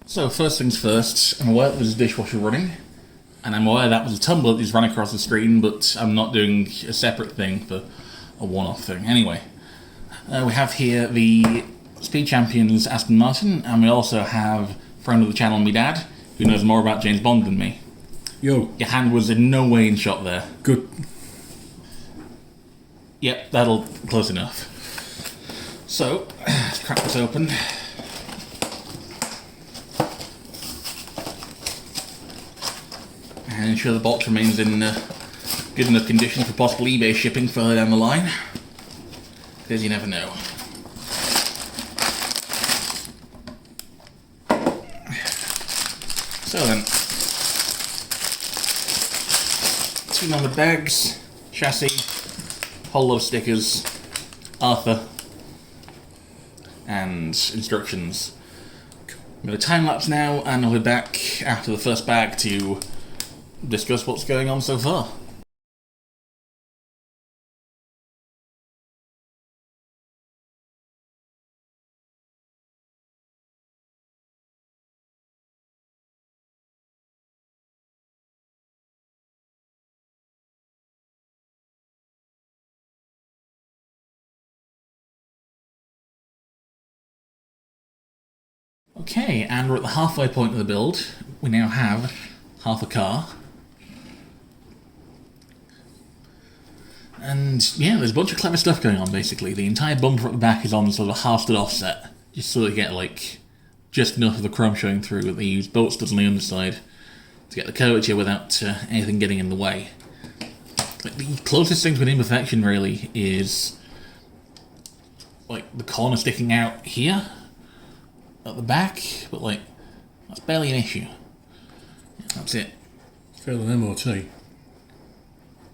So, first things first, I'm aware that there's a dishwasher running, and I'm aware that was a tumbler that just ran across the screen, but I'm not doing a separate thing for a one-off thing. Anyway, we have here the Speed Champions Aston Martin, and we also have friend of the channel, me dad, who knows more about James Bond than me. Yo. Your hand was in no way in shot there. Good. Yep, that'll close enough. So, let's crack this open. And ensure the box remains in good enough condition for possible eBay shipping further down the line. Because you never know. So then, two numbered bags, chassis, whole lot of stickers, Arthur, and instructions. I'm going to time lapse now, and I'll be back after the first bag to discuss what's going on so far. Okay, and we're at the halfway point of the build. We now have half a car. And yeah, there's a bunch of clever stuff going on basically. The entire bumper at the back is on sort of a half-stood offset, just so that you get like just enough of the chrome showing through. They use bolt studs on the underside to get the curvature without anything getting in the way. Like, the closest thing to an imperfection really is like the corner sticking out here at the back, but like that's barely an issue. That's it. Fail an MOT.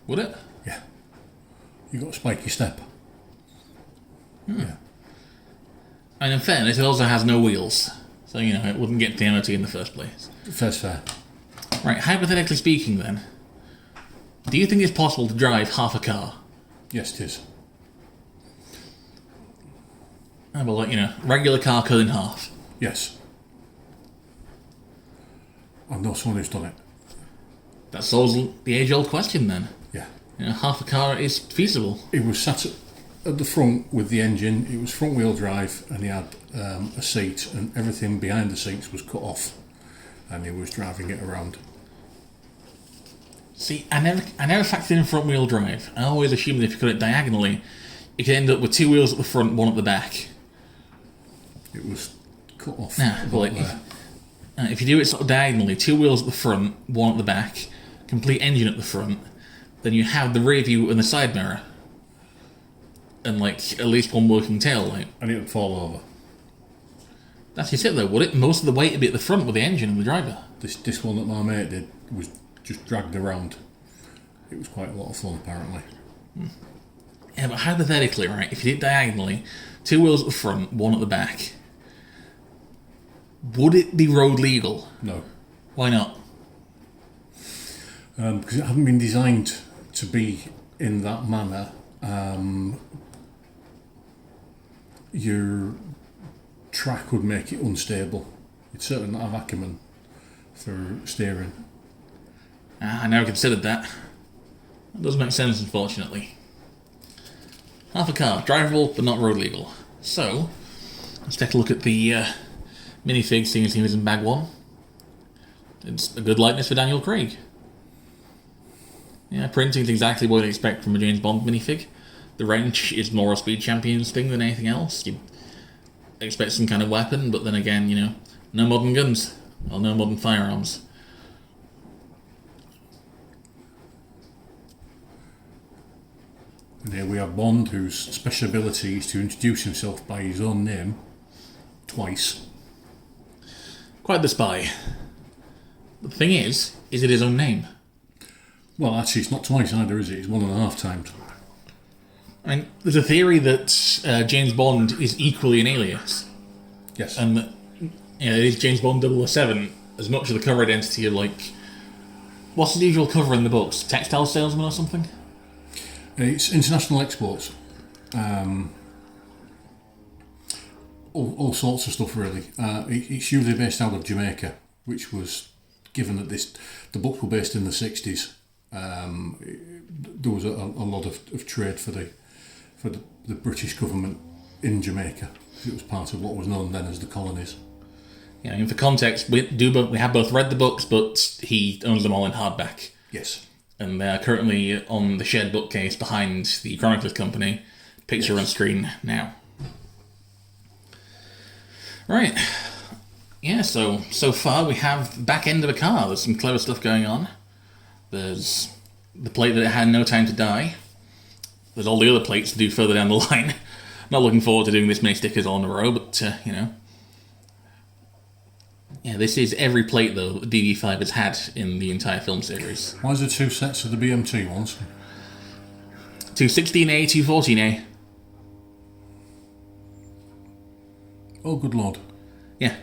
Would it? Yeah. You got a spiky step. Yeah. And in fairness, it also has no wheels, so you know it wouldn't get to the MOT in the first place. Fair. Right, hypothetically speaking then, do you think it's possible to drive half a car? Yes, it is. Well, like, you know, regular car cut in half. Yes. I know someone who's done it. That solves the age-old question then. Yeah. You know, half a car is feasible. He was sat at the front with the engine. It was front-wheel drive, and he had a seat, and everything behind the seats was cut off, and he was driving it around. See, I never factored in front-wheel drive. I always assumed that if you cut it diagonally, you could end up with two wheels at the front, one at the back. It was cut off. Nah, but like, if you do it sort of diagonally, two wheels at the front, one at the back, complete engine at the front, then you have the rear view and the side mirror. And like, at least one working tail light. And it would fall over. That's just it though, would it? Most of the weight would be at the front with the engine and the driver. This one that my mate did was just dragged around. It was quite a lot of fun, apparently. Yeah, but hypothetically, right, if you did it diagonally, two wheels at the front, one at the back, would it be road legal? No. Why not? Because it hadn't been designed to be in that manner. Your track would make it unstable. You'd certainly not have acumen for steering. I never considered that. That does make sense, unfortunately. Half a car, drivable but not road legal. So, let's take a look at the minifig, seeing as he was in bag one. It's a good likeness for Daniel Craig. Yeah, printing's exactly what you'd expect from a James Bond minifig. The wrench is more a Speed Champions thing than anything else. You'd expect some kind of weapon, but then again, you know, no modern guns. Well, no modern firearms. And here we have Bond, whose special ability is to introduce himself by his own name twice. Quite the spy. But the thing is it his own name? Well, actually, it's not twice either, is it? It's 1.5 times. I mean, there's a theory that James Bond is equally an alias. Yes. And that, you know, it is James Bond 007 as much of the cover identity of, like, what's the usual cover in the books? Textile salesman or something? It's international exports. all sorts of stuff really. It's usually based out of Jamaica, which was given that the books were based in the 60s. There was a lot of trade for the British government in Jamaica. It was part of what was known then as the colonies. Yeah, and for context, we have both read the books, but he owns them all in hardback. Yes. And they are currently on the shared bookcase behind the Chronicles Company. Picture on screen now. Right. Yeah, so far we have the back end of a car. There's some clever stuff going on. There's the plate that it had no time to die. There's all the other plates to do further down the line. Not looking forward to doing this many stickers all in a row, but, Yeah, this is every plate, though, that DB5 has had in the entire film series. Why is there 2 sets of the BMT ones? 216A, 214A. Oh, good lord. Yeah.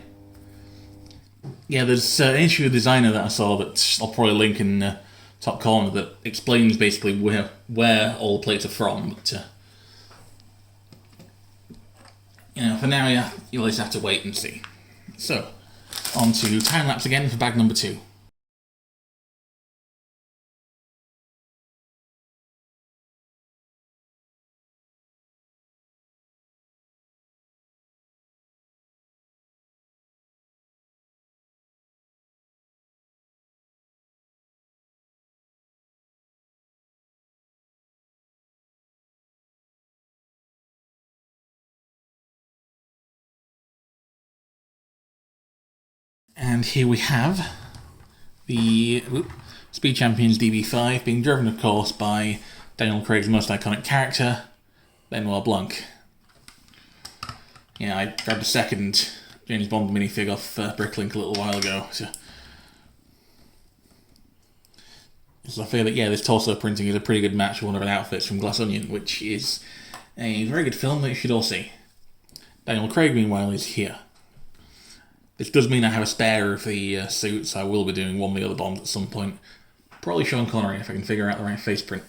Yeah, there's an issue of Designer that I saw that I'll probably link in the top corner that explains basically where all the plates are from, but... for now, you'll just have to wait and see. So, on to time-lapse again for bag number 2. And here we have the Speed Champions DB5 being driven, of course, by Daniel Craig's most iconic character, Benoit Blanc. Yeah, I grabbed a second James Bond minifig off Bricklink a little while ago. So I feel that, this torso printing is a pretty good match for one of the outfits from Glass Onion, which is a very good film that you should all see. Daniel Craig, meanwhile, is here. This does mean I have a spare of the suits. I will be doing one of the other Bonds at some point. Probably Sean Connery if I can figure out the right face print.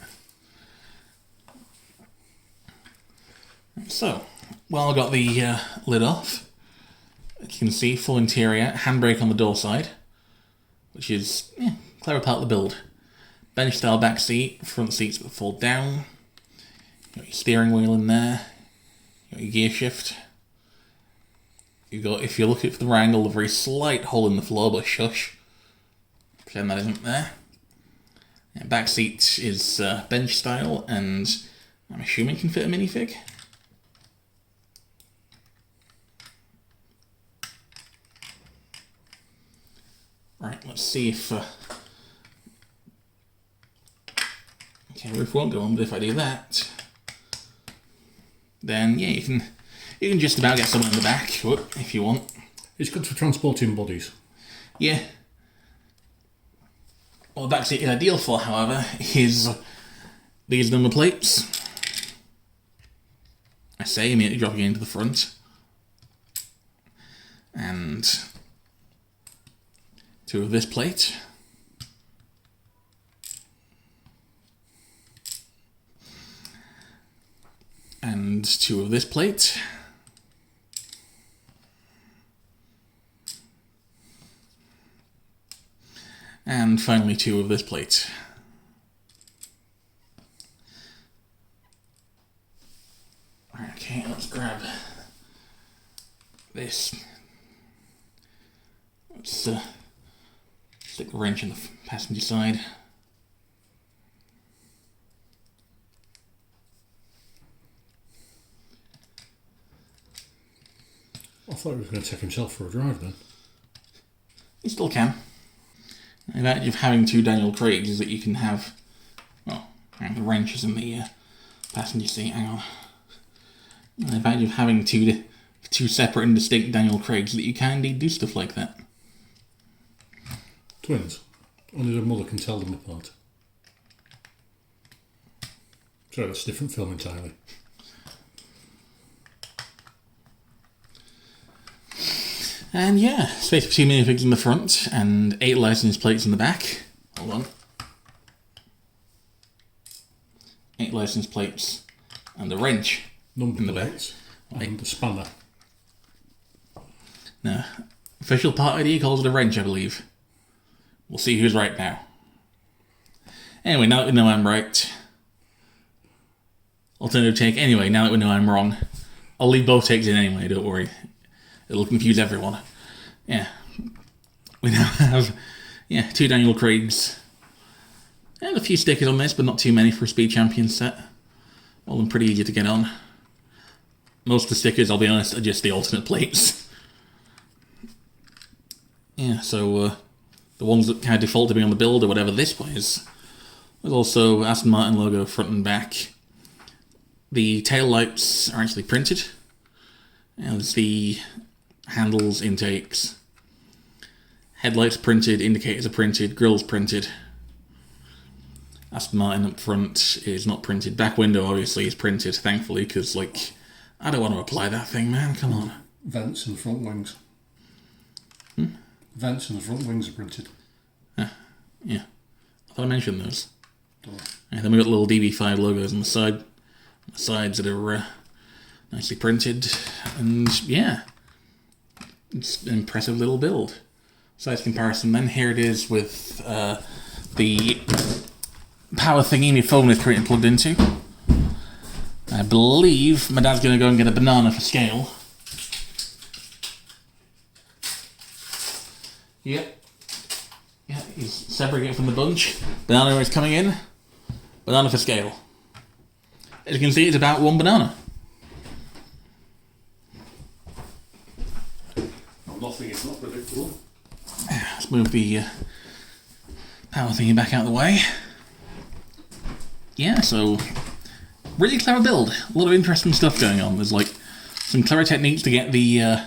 So, I got the lid off. As you can see, full interior, handbrake on the door side, which is clever part of the build. Bench style back seat, front seats that fold down. Got your steering wheel in there. Got your gear shift. You got, if you look at the right angle, a very slight hole in the floor, but shush. Pretend that isn't there. And back seat is bench style, and I'm assuming can fit a minifig. Right, let's see if... Okay, roof won't go on, but if I do that, then you can just about get someone in the back, if you want. It's good for transporting bodies. Yeah. What the back seat is ideal for, however, is these number plates. I say immediately dropping into the front. And 2 of this plate. And 2 of this plate. And finally 2 of this plate. Okay, let's grab this. Let's stick the wrench in the passenger side. I thought he was going to take himself for a drive then. You still can. The advantage of having 2 Daniel Craigs is that you can have, the wrench is in the passenger seat, hang on. The advantage of having two separate and distinct Daniel Craigs is that you can indeed do stuff like that. Twins. Only their mother can tell them apart. Sorry, that's a different film entirely. And space for 2 minifigs in the front and 8 license plates in the back. Hold on. 8 license plates and the wrench Number in the plates back. and the spanner. No. Official part ID calls it a wrench, I believe. We'll see who's right now. Anyway, now that we know I'm right. Alternative take. Anyway, now that we know I'm wrong. I'll leave both takes in anyway, don't worry. It'll confuse everyone. Yeah. We now have, 2 Daniel Craigs. And a few stickers on this, but not too many for a Speed Champions set. All of them pretty easy to get on. Most of the stickers, I'll be honest, are just the alternate plates. Yeah, so the ones that kind of default to be on the build or whatever this was. There's also Aston Martin logo front and back. The tail lights are actually printed. And there's the handles, intakes. Headlights printed, indicators are printed, grills printed. Aston Martin up front is not printed. Back window obviously is printed, thankfully, because I don't want to apply that thing, man. Come on. Vents and front wings. Vents and the front wings are printed. Yeah. I thought I mentioned those. And then we've got little DB5 logos on the sides that are nicely printed. And yeah, it's an impressive little build. Size comparison then. Here it is with the power thingy my phone is currently plugged into. I believe my dad's going to go and get a banana for scale. Yep. Yeah, he's separating it from the bunch. Banana is coming in. Banana for scale. As you can see, it's about 1 banana. Nothing is not predictable. Let's move the power thingy back out of the way. Yeah, so really clever build. A lot of interesting stuff going on. There's some clever techniques to get the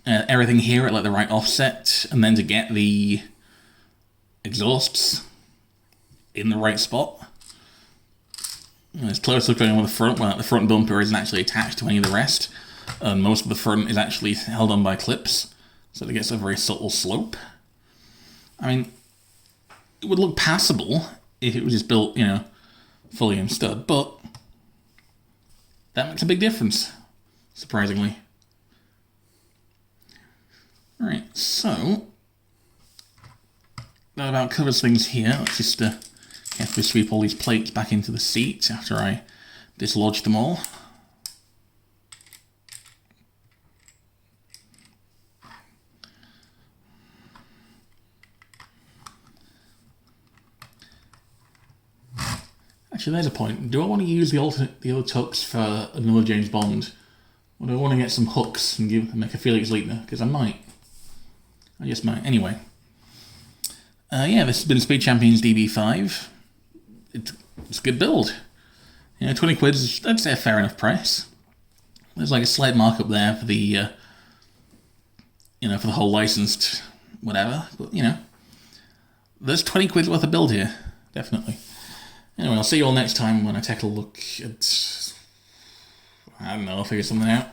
everything here at the right offset, and then to get the exhausts in the right spot. There's clever stuff going on with the front, where the front bumper isn't actually attached to any of the rest, and most of the front is actually held on by clips, so it gets a very subtle slope. I mean, it would look passable if it was just built, fully in stud, but that makes a big difference, surprisingly. Alright, so that about covers things here. Let's just carefully sweep all these plates back into the seat after I dislodge them all. Actually, there's a point. Do I want to use the other tucks for another James Bond? Or do I want to get some hooks and make a Felix Leiter? Because I might. I just might. Anyway. This has been Speed Champions DB5. It's a good build. 20 quid is, I'd say, a fair enough price. There's a slight markup there for the, for the whole licensed whatever. But, there's 20 quid worth of build here. Definitely. Anyway, I'll see you all next time when I take a look at... I don't know, I'll figure something out.